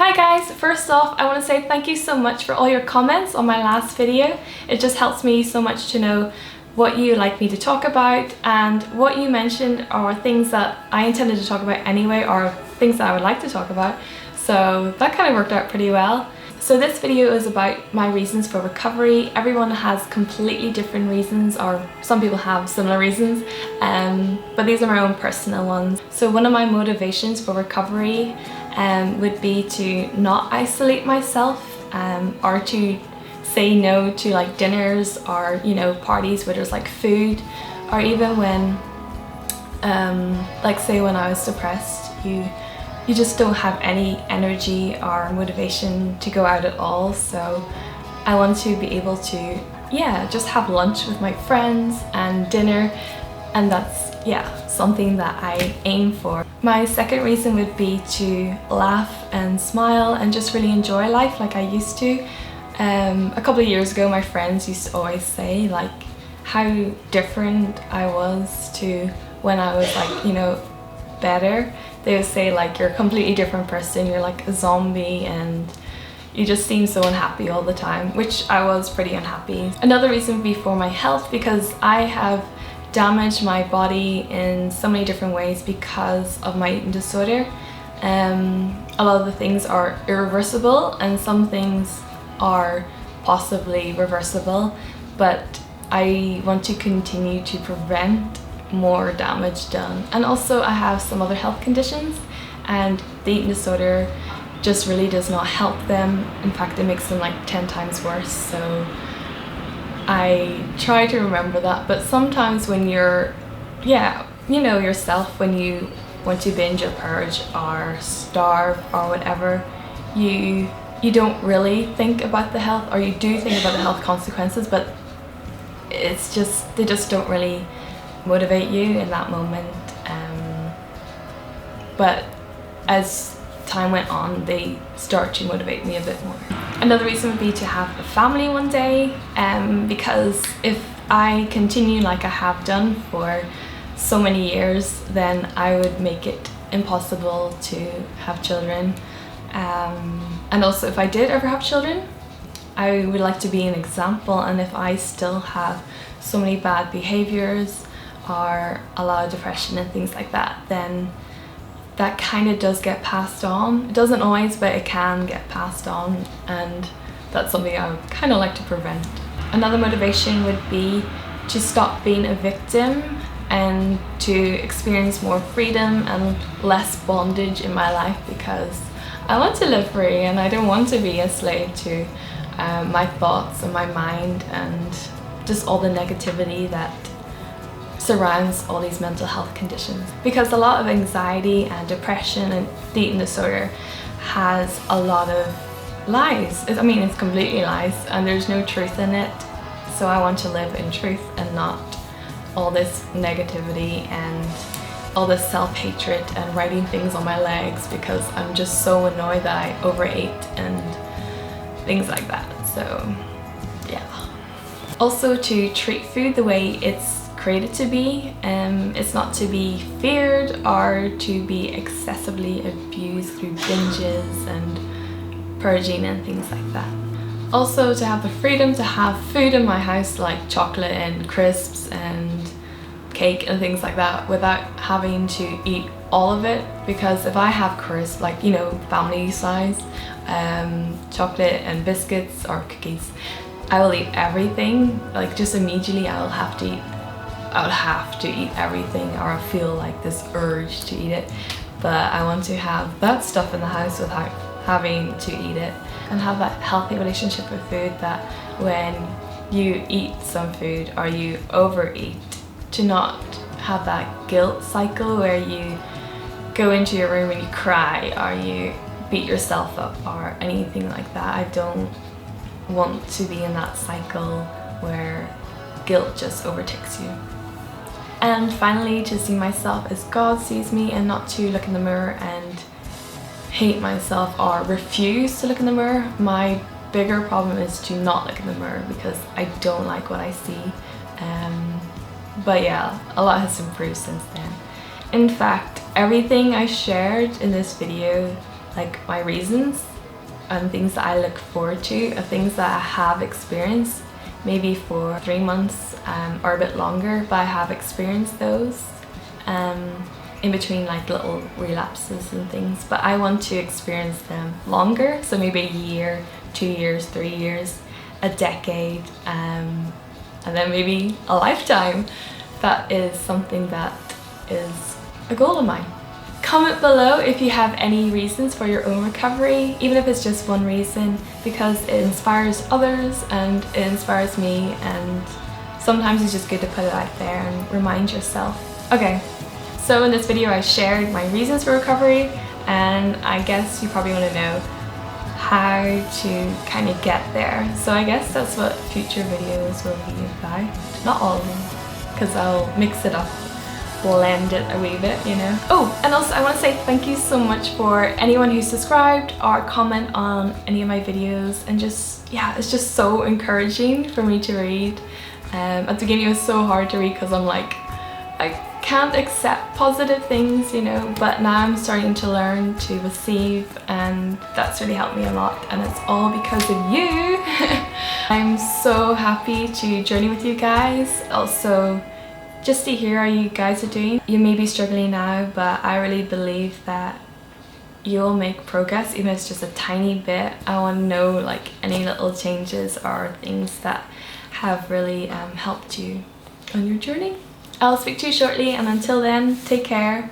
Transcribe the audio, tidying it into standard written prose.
Hi guys, first off I want to say thank you so much for all your comments on my last video. It just helps me so much to know what you like me to talk about, and what you mentioned are things that I intended to talk about anyway, or things that I would like to talk about, so that kind of worked out pretty well. So this video is about my reasons for recovery. Everyone has completely different reasons, or some people have similar reasons, but these are my own personal ones. So one of my motivations for recovery would be to not isolate myself, or to say no to like dinners or parties where there's like food, or even when like say when I was depressed, you just don't have any energy or motivation to go out at all. So I want to be able to just have lunch with my friends and dinner, and that's something that I aim for. My second reason would be to laugh and smile and just really enjoy life like I used to. A couple of years ago my friends used to always say like how different I was to when I was like better. They would say like you're a completely different person, you're like a zombie and you just seem so unhappy all the time, which I was pretty unhappy. Another reason would be for my health, because I have damaged my body in so many different ways because of my eating disorder. A lot of the things are irreversible and some things are possibly reversible, but I want to continue to prevent more damage done. And also I have some other health conditions, and the eating disorder just really does not help them. In fact, it makes them like 10 times worse. So I try to remember that, but sometimes when you're yourself, when you want to binge or purge or starve or whatever, you don't really think about the health, or you do think about the health consequences, but they just don't really motivate you in that moment. But as time went on, they start to motivate me a bit more. Another reason would be to have a family one day, because if I continue like I have done for so many years, then I would make it impossible to have children. And also if I did ever have children, I would like to be an example, and if I still have so many bad behaviors or a lot of depression and things like that, then that kind of does get passed on. It doesn't always, but it can get passed on, and that's something I would kind of like to prevent. Another motivation would be to stop being a victim and to experience more freedom and less bondage in my life, because I want to live free and I don't want to be a slave to my thoughts and my mind and just all the negativity that surrounds all these mental health conditions. Because a lot of anxiety and depression and the eating disorder has a lot of lies. I mean, it's completely lies and there's no truth in it. So I want to live in truth and not all this negativity and all this self-hatred and writing things on my legs because I'm just so annoyed that I overate and things like that. So yeah. Also to treat food the way it's created to be. It's not to be feared or to be excessively abused through binges and purging and things like that. Also to have the freedom to have food in my house like chocolate and crisps and cake and things like that without having to eat all of it, because if I have crisps, like family size chocolate and biscuits or cookies, I will eat everything. Like just immediately I would have to eat everything, or I feel like this urge to eat it. But I want to have that stuff in the house without having to eat it, and have that healthy relationship with food, that when you eat some food or you overeat, to not have that guilt cycle where you go into your room and you cry or you beat yourself up or anything like that. I don't want to be in that cycle where guilt just overtakes you. And finally, to see myself as God sees me, and not to look in the mirror and hate myself or refuse to look in the mirror. My bigger problem is to not look in the mirror because I don't like what I see. But yeah, a lot has improved since then. In fact, everything I shared in this video like my reasons and things that I look forward to, or things that I have experienced, maybe for 3 months or a bit longer, but I have experienced those in between like little relapses and things. But I want to experience them longer, so maybe a year, 2 years, 3 years, a decade, and then maybe a lifetime. That is something that is a goal of mine. Comment below if you have any reasons for your own recovery, even if it's just one reason, because it inspires others and it inspires me, and sometimes it's just good to put it out there and remind yourself. Okay, so in this video I shared my reasons for recovery, and I guess you probably want to know how to kind of get there. So I guess that's what future videos will be about. Not all of them, because I'll mix it up, blend it a wee bit, you know. Oh, and also I want to say thank you so much for anyone who subscribed or comment on any of my videos, and just, yeah, it's just so encouraging for me to read. At the beginning it was so hard to read because I'm like, I can't accept positive things, you know, but now I'm starting to learn to receive, and that's really helped me a lot, and it's all because of you. I'm so happy to journey with you guys. Also, just to hear how you guys are doing. You may be struggling now, but I really believe that you'll make progress, even if it's just a tiny bit. I want to know like any little changes or things that have really helped you on your journey. I'll speak to you shortly, and until then, take care.